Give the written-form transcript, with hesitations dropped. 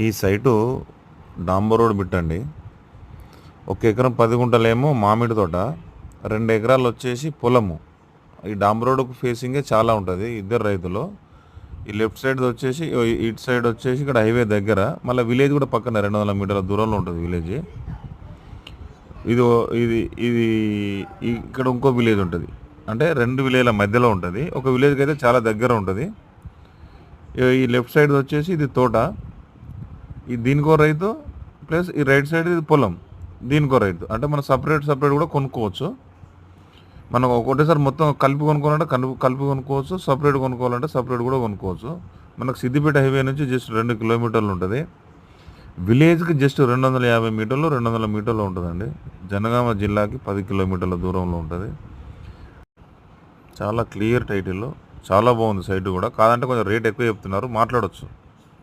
ఈ site డాంబర్ road బిట్టండి. 1 ఎకరం 10 గుంటలేమో మామిడి తోట, 2 ఎకరాలు వచ్చేసి పొలము. ఈ డాంబర్ రోడ్కు ఫేసింగే చాలా ఉంటుంది. ఇద్దరు రైతులు. ఈ లెఫ్ట్ సైడ్ వచ్చేసి ఇటు సైడ్ వచ్చేసి ఇక్కడ హైవే దగ్గర, మళ్ళీ విలేజ్ కూడా పక్కన 200 మీటర్ల దూరంలో ఉంటుంది విలేజ్. ఇది ఇది ఇది ఇక్కడ ఇంకో విలేజ్ ఉంటుంది, అంటే 2 విలేజ్ల మధ్యలో ఉంటుంది. ఒక విలేజ్కి అయితే చాలా దగ్గర ఉంటుంది. ఈ లెఫ్ట్ సైడ్ వచ్చేసి ఇది తోట, ఈ దీనికో రైతు ప్లస్ ఈ రైట్ సైడ్ ఇది పొలం, దీనికో రైతు. అంటే మనం సపరేట్ కూడా కొనుక్కోవచ్చు. మనం ఒకటేసారి మొత్తం కలిపి కొనుక్కోవాలంటే కలిపి కొనుక్కోవచ్చు, సపరేట్ కొనుక్కోవాలంటే సపరేట్ కూడా కొనుక్కోవచ్చు. మనకు సిద్దిపేట హైవే నుంచి జస్ట్ 2 కిలోమీటర్లు ఉంటుంది. విలేజ్కి జస్ట్ 250 మీటర్లు 200 మీటర్లు ఉంటుందండి. జనగామ జిల్లాకి 10 కిలోమీటర్ల దూరంలో ఉంటుంది. చాలా క్లియర్ టైటిల్, చాలా బాగుంది సైట్ కూడా. కాదంటే కొంచెం రేట్ ఎక్కువ చెప్తున్నారు, మాట్లాడవచ్చు.